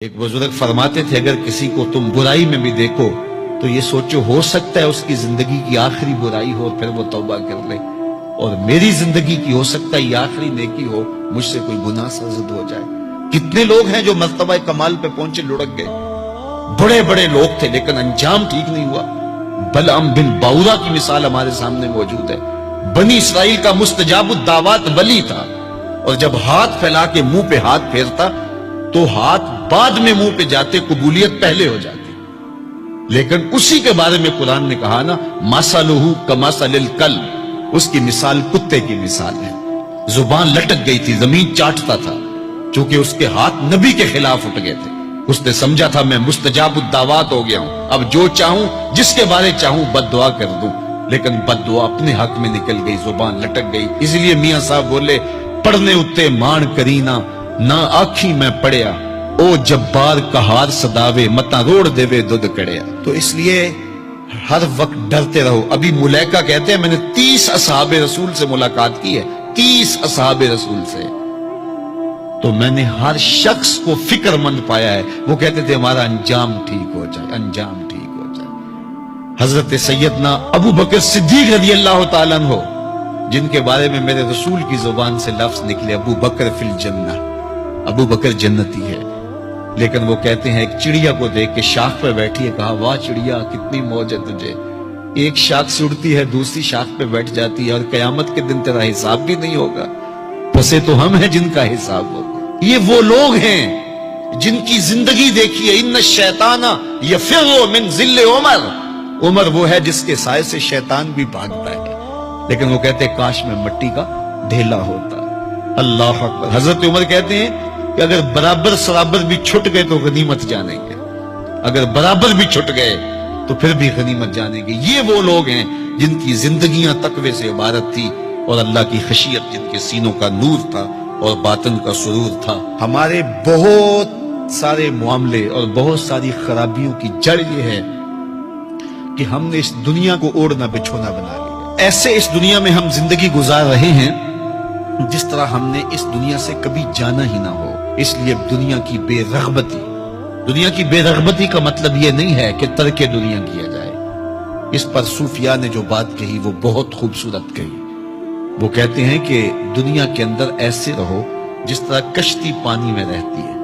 ایک بزرگ فرماتے تھے اگر کسی کو تم برائی میں بھی دیکھو تو یہ سوچو ہو سکتا ہے اس کی زندگی کی آخری برائی ہو پھر وہ توبہ کر لے، اور میری زندگی کی ہو سکتا ہے یہ آخری نیکی ہو، مجھ سے کوئی گناہ سرزد ہو جائے۔ کتنے لوگ ہیں جو مرتبہ کمال پہ پہنچے لڑک گئے، بڑے بڑے لوگ تھے لیکن انجام ٹھیک نہیں ہوا۔ بلعم بن باورا کی مثال ہمارے سامنے موجود ہے۔ بنی اسرائیل کا مستجاب الدعوات ولی تھا، اور جب ہاتھ پھیلا کے منہ پہ ہاتھ پھیرتا تو ہاتھ بعد میں منہ پہ جاتے، قبولیت پہلے ہو جاتی۔ لیکن اسی کے بارے میں قرآن نے کہا نا، مثلہ کمثل الکلب، اس کی مثال کتے کی مثال ہے۔ زبان لٹک گئی تھی، زمین چاٹتا تھا، چونکہ اس کے ہاتھ نبی کے خلاف اٹھ گئے تھے۔ اس نے سمجھا تھا میں مستجاب الدعوات ہو گیا ہوں، اب جو چاہوں جس کے بارے چاہوں بد دعا کر دوں، لیکن بد دعا اپنے حق میں نکل گئی، زبان لٹک گئی۔ اس لیے میاں صاحب بولے، پڑھنے اتے مان کرینا نہ آکھی میں پڑھیا، او جبار کہار صداوے متا روڑ دیوے دودھ کڑیا۔ تو اس لیے ہر وقت ڈرتے رہو۔ ابھی ملیکہ کہتے ہیں میں نے 30 اصحاب رسول سے ملاقات کی ہے، 30 اصحاب رسول سے، تو میں نے ہر شخص کو فکر مند پایا ہے۔ وہ کہتے تھے ہمارا انجام ٹھیک ہو جائے، انجام ٹھیک ہو جائے۔ حضرت سیدنا ابو بکر صدیق رضی اللہ تعالیٰ عنہ، جن کے بارے میں میرے رسول کی زبان سے لفظ نکلے، ابو بکر فی الجنہ، ابو بکر جنتی ہے، لیکن وہ کہتے ہیں ایک چڑیا کو دیکھ کے شاخ پہ بیٹھی ہے، کہا واہ چڑیا کتنی موج ہے تجھے، ایک شاخ سے اڑتی ہے دوسری شاخ پہ بیٹھ جاتی ہے، اور قیامت کے دن تیرا حساب بھی نہیں ہوگا، پسے تو ہم ہیں جن کا حساب ہوگا۔ یہ وہ لوگ ہیں جن کی زندگی دیکھیے، ان الشیطان یفر من ذل عمر، عمر وہ ہے جس کے سائے سے شیطان بھی بھاگتا ہے، لیکن وہ کہتے ہیں کاش میں مٹی کا ڈھیلا ہوتا۔ اللہ اکبر۔ حضرت عمر کہتے ہیں کہ اگر برابر سرابر بھی چھٹ گئے تو غنیمت جانیں گے، اگر برابر بھی چھٹ گئے تو پھر بھی غنیمت جانیں گے۔ یہ وہ لوگ ہیں جن کی زندگیاں تقوی سے عبارت تھی، اور اللہ کی خشیت جن کے سینوں کا نور تھا اور باطن کا سرور تھا۔ ہمارے بہت سارے معاملے اور بہت ساری خرابیوں کی جڑ یہ ہے کہ ہم نے اس دنیا کو اوڑھنا بچھونا بنا لیا۔ ایسے اس دنیا میں ہم زندگی گزار رہے ہیں جس طرح ہم نے اس دنیا سے کبھی جانا ہی نہ ہو۔ اس لیے دنیا کی بے رغبتی، دنیا کی بے رغبتی کا مطلب یہ نہیں ہے کہ ترک دنیا کیا جائے۔ اس پر صوفیاء نے جو بات کہی وہ بہت خوبصورت کہی۔ وہ کہتے ہیں کہ دنیا کے اندر ایسے رہو جس طرح کشتی پانی میں رہتی ہے،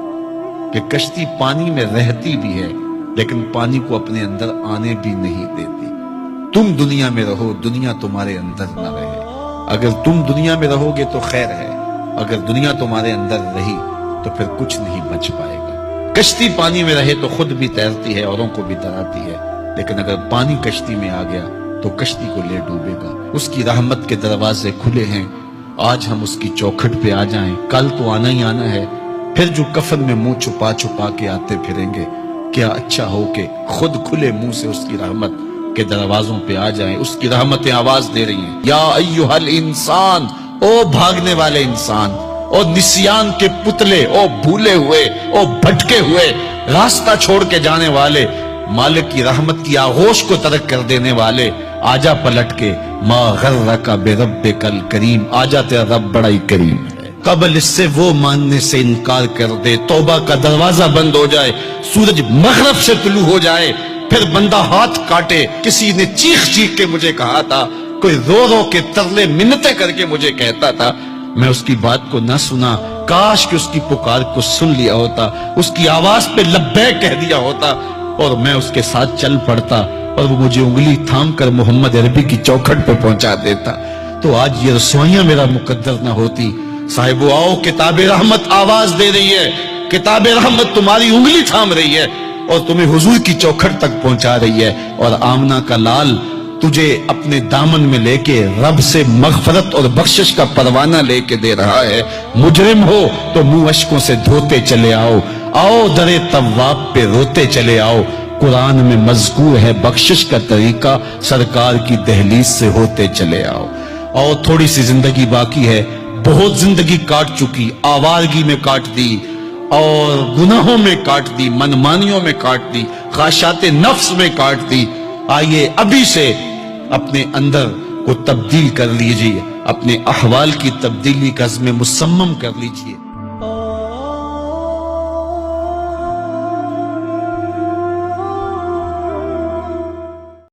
کہ کشتی پانی میں رہتی بھی ہے لیکن پانی کو اپنے اندر آنے بھی نہیں دیتی۔ تم دنیا میں رہو، دنیا تمہارے اندر نہ رہے۔ اگر تم دنیا میں رہو گے تو خیر ہے، اگر دنیا تمہارے اندر رہی تو پھر کچھ نہیں بچ پائے گا۔ کشتی پانی میں رہے تو خود بھی تیرتی ہے، اوروں کو بھی تراتی ہے، لیکن اگر پانی کشتی میں آ گیا تو کشتی کو لے ڈوبے گا۔ اس کی رحمت کے دروازے کھلے ہیں، آج ہم اس کی چوکھٹ پہ آ جائیں، کل تو آنا ہی آنا ہے۔ پھر جو کفن میں منہ چھپا چھپا کے آتے پھریں گے، کیا اچھا ہو کہ خود کھلے منہ سے اس کی رحمت کے دروازوں پہ آ جائیں۔ اس کی رحمتیں آواز دے رہی ہیں، یا ایھا الانسان، او بھاگنے والے انسان، او نسیان کے پتلے، او بھولے ہوئے، او بھٹکے ہوئے، راستہ چھوڑ کے جانے والے، مالک کی رحمت کی آغوش کو ترک کر دینے والے، آجا پلٹ کے، ما غرک بربک الکریم، آجا تیرا رب بڑا ہی کریم ہے۔ قبل اس سے وہ ماننے سے انکار کر دے، توبہ کا دروازہ بند ہو جائے، سورج مغرب سے طلوع ہو جائے، پھر بندہ ہاتھ کاٹے۔ کسی نے چیخ چیخ کے مجھے کہا تھا، کوئی رو رو کے ترلے منتیں کر کے مجھے کہتا تھا، میں اس کی بات کو نہ سنا، کاش کہ اس کی پکار کو سن لیا ہوتا، اس کی آواز پہ لبیک کہہ دیا ہوتا، اور میں اس کے ساتھ چل پڑتا، اور وہ مجھے انگلی تھام کر محمد عربی کی چوکھٹ پہ پہنچا دیتا، تو آج یہ رسوائیاں میرا مقدر نہ ہوتی۔ صاحبو آؤ، کتاب رحمت آواز دے رہی ہے، کتاب رحمت تمہاری انگلی تھام رہی ہے اور تمہیں حضور کی چوکھٹ تک پہنچا رہی ہے، اور آمنہ کا لال تجھے اپنے دامن میں لے کے رب سے مغفرت اور بخشش کا پروانہ لے کے دے رہا ہے۔ مجرم ہو تو منہ اشکوں سے دھوتے چلے آؤ، آؤ در تواب پہ روتے چلے آؤ، قرآن میں مذکور ہے بخشش کا طریقہ، سرکار کی دہلیز سے ہوتے چلے آؤ۔ اور تھوڑی سی زندگی باقی ہے، بہت زندگی کاٹ چکی، آوارگی میں کاٹ دی، اور گناہوں میں کاٹ دی، منمانیوں میں کاٹ دی، خواہشات نفس میں کاٹ دی۔ آئیے ابھی سے اپنے اندر کو تبدیل کر لیجئے، اپنے احوال کی تبدیلی کا عزم مصمم کر لیجئے۔